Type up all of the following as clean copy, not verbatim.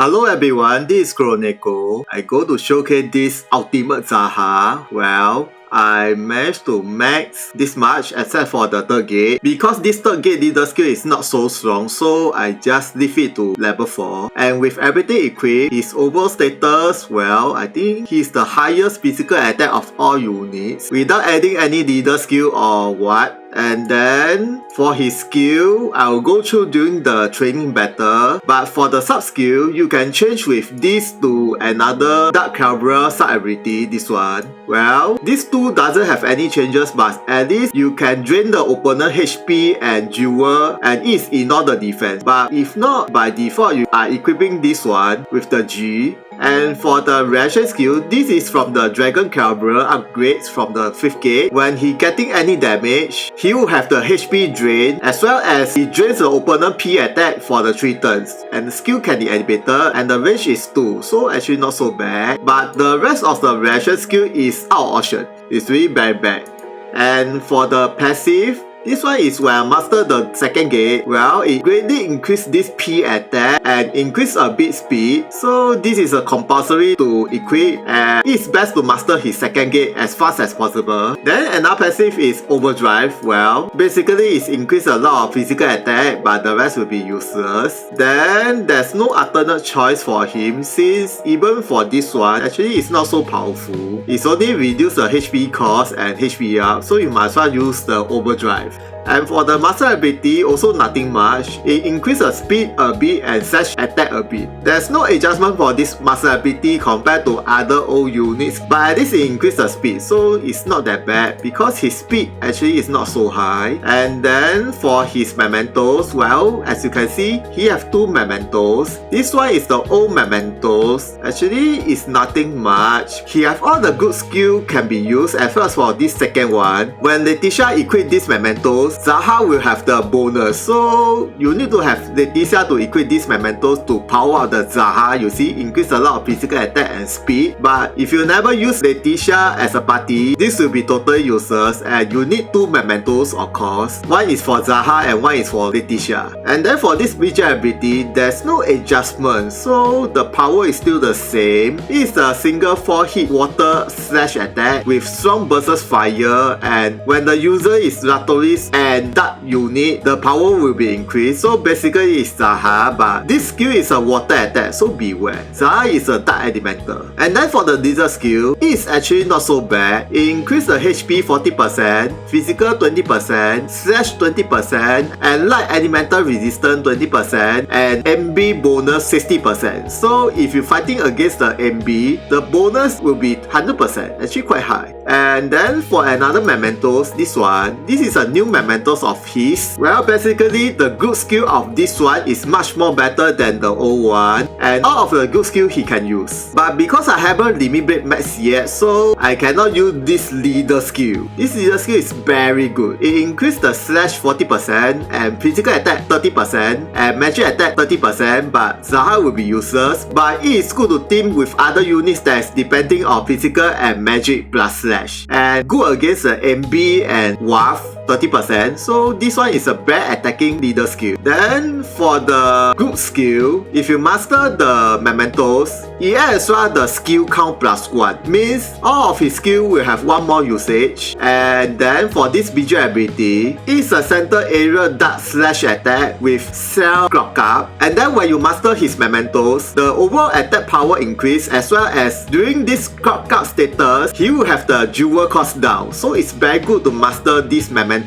Hello everyone, this is Chronicle. I go to showcase this ultimate Zahar. Well, I managed to max this much except for the third gate. Because this third gate leader skill is not so strong, so I just leave it to level 4. And with everything equipped, his overall status, well, I think he's the highest physical attack of all units without adding any leader skill or what. And then for his skill, I'll go through during the training battle. But for the sub skill, you can change with this to another Dark Caliber sub ability, this one. Well, this two doesn't have any changes, but at least you can drain the opponent HP and jewel and it's ignore the defense. But if not, by default you are equipping this one with the G. And for the reaction skill, this is from the Dragon Caliber upgrades from the 5th gate. When he getting any damage, he will have the HP drain as well as he drains the opponent P attack for the 3 turns. And the skill can be animated and the range is 2, so actually not so bad. But the rest of the reaction skill is out of option. It's really very bad. And for the passive, this one is when I master the 2nd gate. Well, it greatly increases this P attack and increase a bit speed. So this is a compulsory to equip and it's best to master his 2nd gate as fast as possible. Then another passive is overdrive. Well, basically it's increase a lot of physical attack but the rest will be useless. Then there's no alternate choice for him since even for this one, actually it's not so powerful. It's only reduce the HP cost and HP up, so you might as well use the overdrive. And for the master ability, also nothing much. It increases the speed a bit and slash attack a bit. There's no adjustment for this master ability compared to other old units, but at least it increases the speed, so it's not that bad because his speed actually is not so high. And then for his mementos, well, as you can see, he have 2 mementos. This one is the old mementos. Actually, it's nothing much. He have all the good skill can be used as well as for this second one. When Letitia equip these mementos, Zahar will have the bonus, so you need to have Letitia to equip these mementos to power up the Zahar. You see, increase a lot of physical attack and speed. But if you never use Letitia as a party, this will be totally useless and you need 2 mementos of course. One is for Zahar and one is for Letitia. And then for this BJ ability, there's no adjustment, so the power is still the same. It's a single 4 hit water slash attack with strong versus fire, and when the user is Ratolist and dark unit, the power will be increased. So basically it's Zahar, but this skill is a water attack, so beware. Zahar is a dark elemental. And then for the lizard skill, it's actually not so bad. It increases the HP 40%, physical 20%, slash 20%, and light elemental resistance 20%, and MB bonus 60%. So if you're fighting against the MB, the bonus will be 100%, actually quite high. And then for another mementos, this is a new mementos of his. Well, basically the good skill of this one is much more better than the old one, and all of the good skill he can use. But because I haven't limit break max yet, so I cannot use this leader skill. This leader skill is very good. It increases the slash 40% and physical attack 30% and magic attack 30%, but Zahar will be useless. But it is good to team with other units that is depending on physical and magic plus slash, and good against the MB and WAF 30%, so this one is a bad attacking leader skill. Then for the group skill, if you master the mementos, it adds the skill count plus 1, means all of his skill will have 1 more usage. And then for this BJ ability, it's a center area dark slash attack with cell clock up, and then when you master his mementos, the overall attack power increase as well as during this clock up status, he will have the jewel cost down, so it's very good to master these mementos.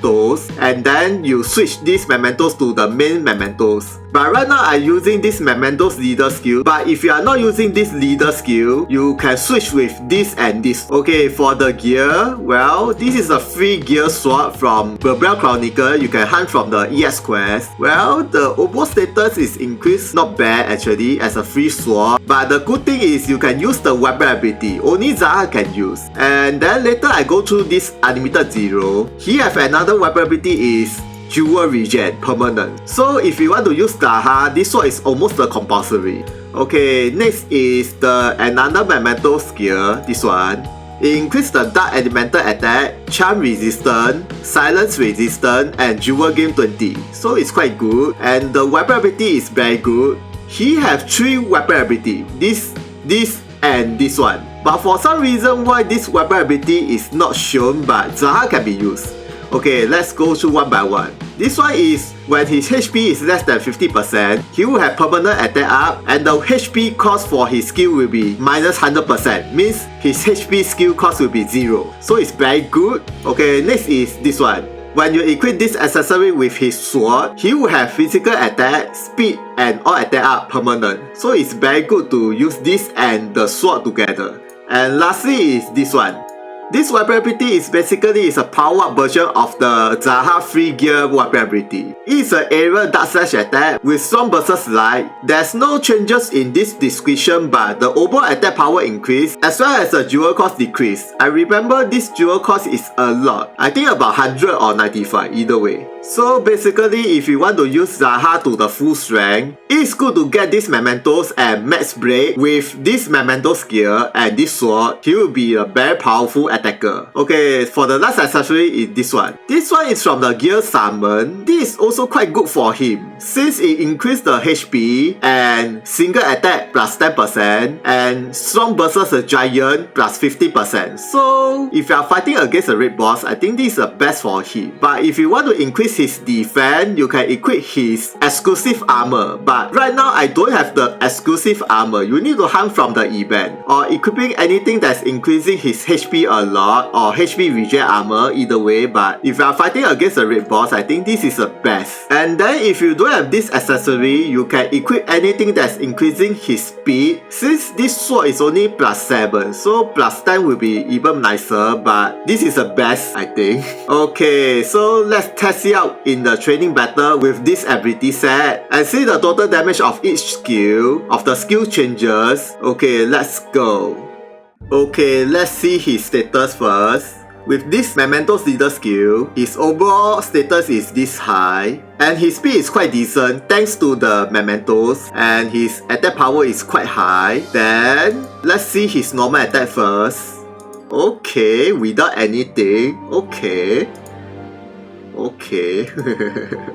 And then you switch these mementos to the main mementos. But right now I'm using this mementos leader skill, but if you are not using this leader skill, you can switch with this and this. Okay, for the gear, well, this is a free gear sword from Barbell Chronicle. You can hunt from the EX quest. Well, the overall status is increased, not bad actually, as a free sword. But the good thing is you can use the weapon ability, only Zahar can use. And then later I go through this unlimited 0. He have another weapon ability is Jewel Regen permanent. So if you want to use Zahar, this one is almost the compulsory. Okay, next is the another memento skill, this one. It increases the dark elemental attack, charm resistance, silence resistance, and jewel gain 20. So it's quite good, and the weapon ability is very good. he have 3 weapon ability. This, and this one. But for some reason why this weapon ability is not shown, but Zahar can be used. Okay, let's go through one by one. This one is when his HP is less than 50%, he will have permanent attack up, and the HP cost for his skill will be minus 100%. Means his HP skill cost will be 0. So it's very good. Okay, next is this one. When you equip this accessory with his sword, he will have physical attack, speed, and all attack up permanent. So it's very good to use this and the sword together. And lastly is this one. This weapon ability is basically a power-up version of the Zahar free gear weapon ability. It's an area dark slash attack with strong versus light. There's no changes in this description, but the overall attack power increase as well as the dual cost decrease. I remember this dual cost is a lot. I think about 100 or 95 either way. So basically, if you want to use Zahar to the full strength, it's good to get these mementos and max break with this memento skill and this sword. He will be a very powerful attacker. Okay, for the last accessory is this one. This one is from the gear summon. This is also quite good for him since it increases the HP and single attack plus 10% and strong versus a giant plus 50%. So if you are fighting against a raid boss, I think this is the best for him. But if you want to increase his defense, you can equip his exclusive armor. But right now I don't have the exclusive armor. You need to hunt from the event or equipping anything that's increasing his HP a lot or HP regen armor, either way. But if you are fighting against a raid boss, I think this is the best. And then if you don't have this accessory, you can equip anything that's increasing his speed. Since this sword is only plus 7, so plus 10 will be even nicer, but this is the best, I think. Okay, so let's test it out in the training battle with this ability set and see the total damage of each skill of the skill changes. Okay, let's go. Okay, let's see his status first. With this Mementos Leader skill, his overall status is this high, and his speed is quite decent thanks to the Mementos, and his attack power is quite high. Then, let's see his normal attack first. Okay, without anything. Okay.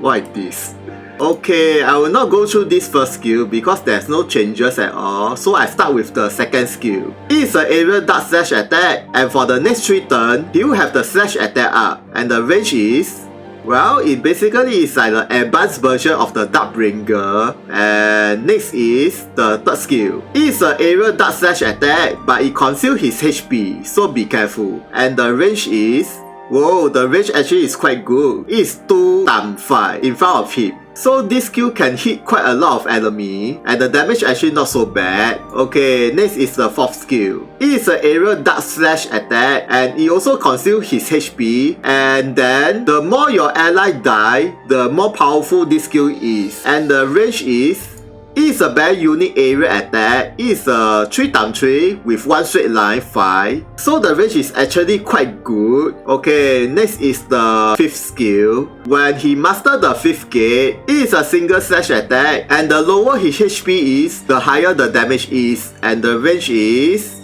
Why this? Okay, I will not go through this first skill because there's no changes at all, so I start with the second skill. It is an aerial dark slash attack, and for the next 3 turns, he will have the slash attack up, and the range is, well, it basically is like the advanced version of the Darkbringer. And next is the third skill. It is an aerial dark slash attack, but it conceals his HP, so be careful. And the range is, whoa, the range actually is quite good. It is 2 × 5 in front of him. So this skill can hit quite a lot of enemy, and the damage actually not so bad. Okay, next is the fourth skill. It is an aerial dark slash attack, and it also conceals his HP. And then the more your ally die, the more powerful this skill is. And the range is, it is a very unique area attack. It is a 3 × 3 with 1 straight line 5. So the range is actually quite good. Okay, next is the 5th skill. When he masters the 5th gate, it is a single slash attack, and the lower his HP is, the higher the damage is. And the range is,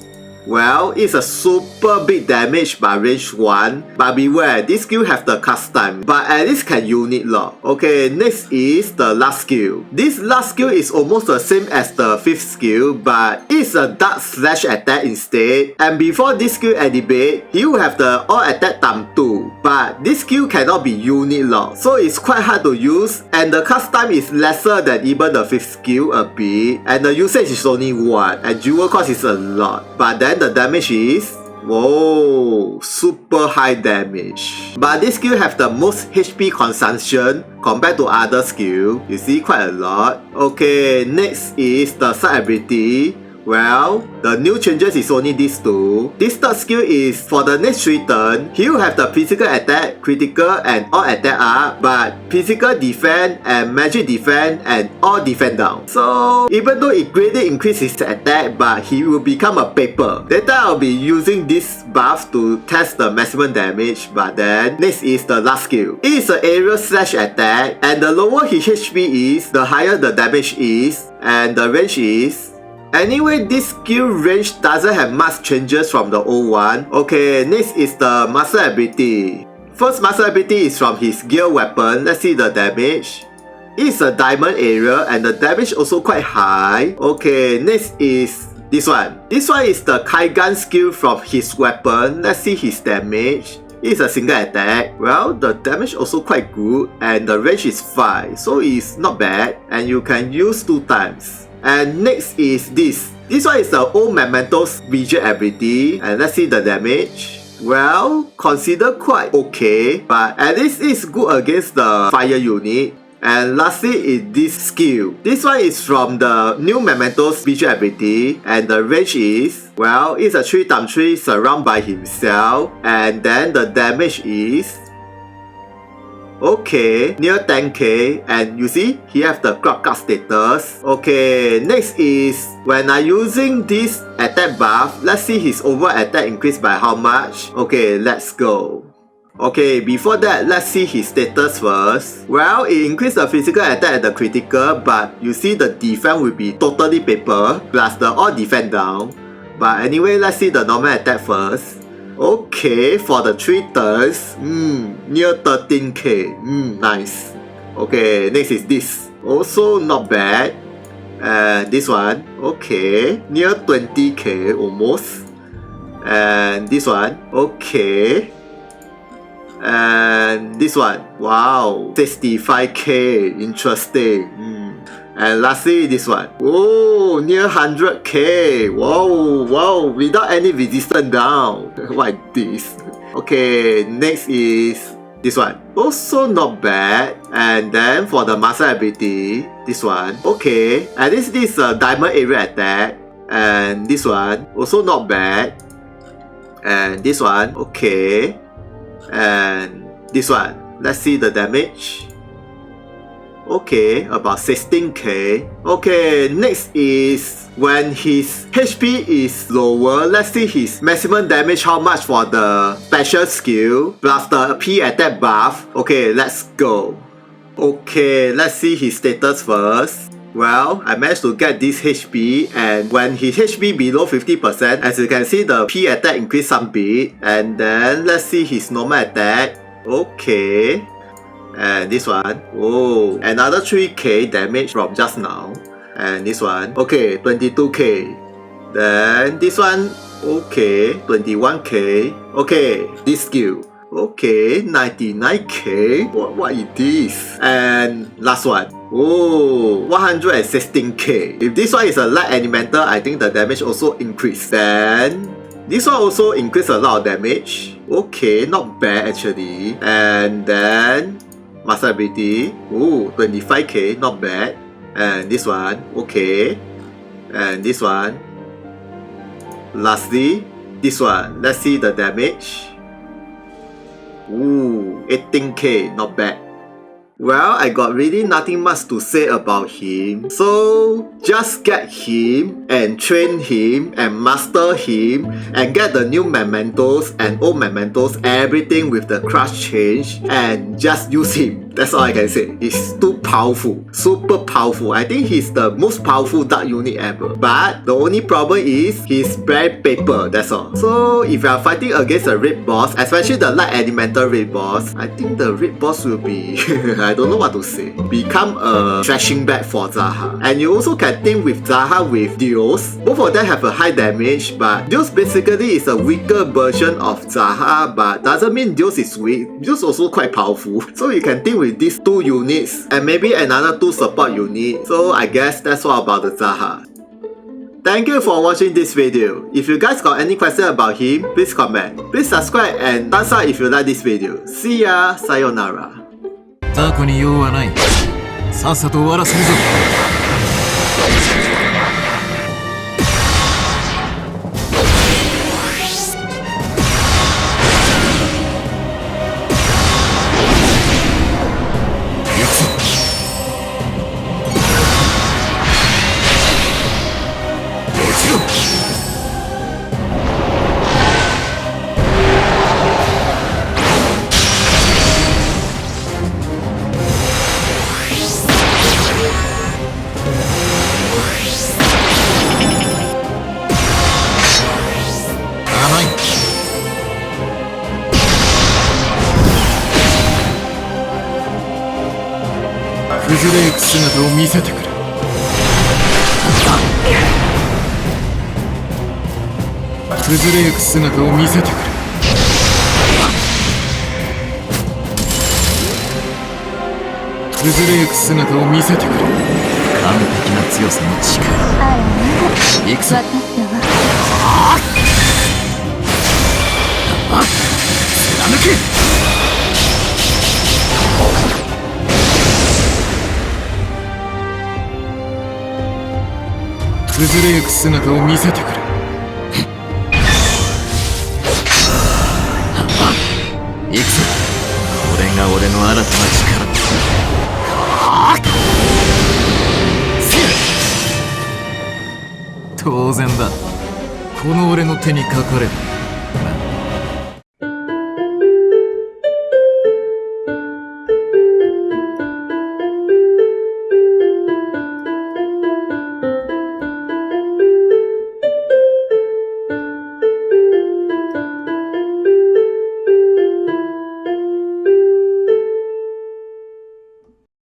well, it's a super big damage by range 1, but beware, this skill have the cast time, but at least can unit lock. Okay, next is the last skill. This last skill is almost the same as the 5th skill, but it's a dark slash attack instead. And before this skill activate, he will have the all attack ×2, but this skill cannot be unit lock, so it's quite hard to use, and the cast time is lesser than even the 5th skill a bit, and the usage is only 1, and dual cost is a lot, but then the damage is, whoa, super high damage. But this skill have the most HP consumption compared to other skill. You see, quite a lot. Okay, next is the side ability. Well, the new changes is only these 2. This third skill is for the next 3 turns, he will have the physical attack, critical, and all attack up, but physical defense and magic defense and all defense down. So even though it greatly increases his attack, but he will become a paper. Later I'll be using this buff to test the maximum damage, but then next is the last skill. It is an aerial slash attack, and the lower his HP is, the higher the damage is, and the range is, anyway, this skill range doesn't have much changes from the old one. Okay, next is the master ability. First master ability is from his gear weapon. Let's see the damage. It's a diamond area and the damage also quite high. Okay, next is this one. This one is the Kaigan skill from his weapon. Let's see his damage. It's a single attack. Well, the damage also quite good and the range is 5, so it's not bad and you can use 2 times. And next is this. This one is the old Memento's visual ability and let's see the damage. Well, considered quite okay, but at least it's good against the fire unit. And lastly is this skill. This one is from the new Memento's visual ability and the range is, well, it's a 3x3 surround by himself and then the damage is okay, near 10k and you see he have the crop card status. Okay, next is when I using this attack buff, let's see his overall attack increased by how much. Okay, let's go. Okay, before that, let's see his status first. Well, it increased the physical attack and the critical, but you see the defense will be totally paper, plus the all defense down. But anyway, let's see the normal attack first. Okay, for the 3 turns, near 13k, nice. Okay, next is this. Also not bad. And this one, okay, near 20k almost. And this one, okay. And this one, wow, 65k, interesting. And lastly, this one, oh, near 100k, wow, without any resistance down. Like this. Okay, next is this one, also not bad. And then for the master ability, this one, okay, at least this is a diamond area attack. And this one, also not bad. And this one, okay. And this one, let's see the damage. Okay, about 16k. Okay, next is when his HP is lower, let's see his maximum damage how much for the special skill plus the P attack buff. Okay, let's go. Okay, let's see his status first. Well, I managed to get this HP and when his HP below 50%, as you can see the P attack increased some bit. And then let's see his normal attack. Okay. And this one, oh, another 3k damage from just now. And this one, okay, 22k. Then this one, okay, 21k. Okay, this skill. Okay, 99k. What is this? And last one. Oh, 116k. If this one is a light elemental, I think the damage also increased. Then this one also increased a lot of damage. Okay, not bad actually. And then master ability. Oh, 25k, not bad. And this one, okay. And this one. Lastly, this one. Let's see the damage. Ooh, 18k, not bad. Well, I got really nothing much to say about him, so just get him and train him and master him and get the new mementos and old mementos, everything with the crush change and just use him. That's all I can say. He's too powerful, super powerful. I think he's the most powerful dark unit ever. But the only problem is he's very paper, that's all. So if you are fighting against a raid boss, especially the light elemental raid boss, I think the raid boss will be I don't know what to say, become a thrashing bag for Zahar. And you also can team with Zahar with Dios. Both of them have a high damage, but Dios basically is a weaker version of Zahar, but doesn't mean Dios is weak. Dios also quite powerful. So you can team with these 2 units and maybe another 2 support units. So I guess that's all about the Zahar. Thank you for watching this video. If you guys got any question about him, please comment. Please subscribe and thumbs up if you like this video. See ya, sayonara. 雑魚に用はない。さっさと終わらせるぞ。崩れゆく姿を見せてくれ。崩れゆく姿を見せてくれ。崩れゆく姿を見せてくれ。完璧な強さの力。行くぞ。分かったわ。貫け。崩れゆく姿を見せてくれ。行くぞ。これが俺の新たな力。当然だ。この俺の手にかかれば。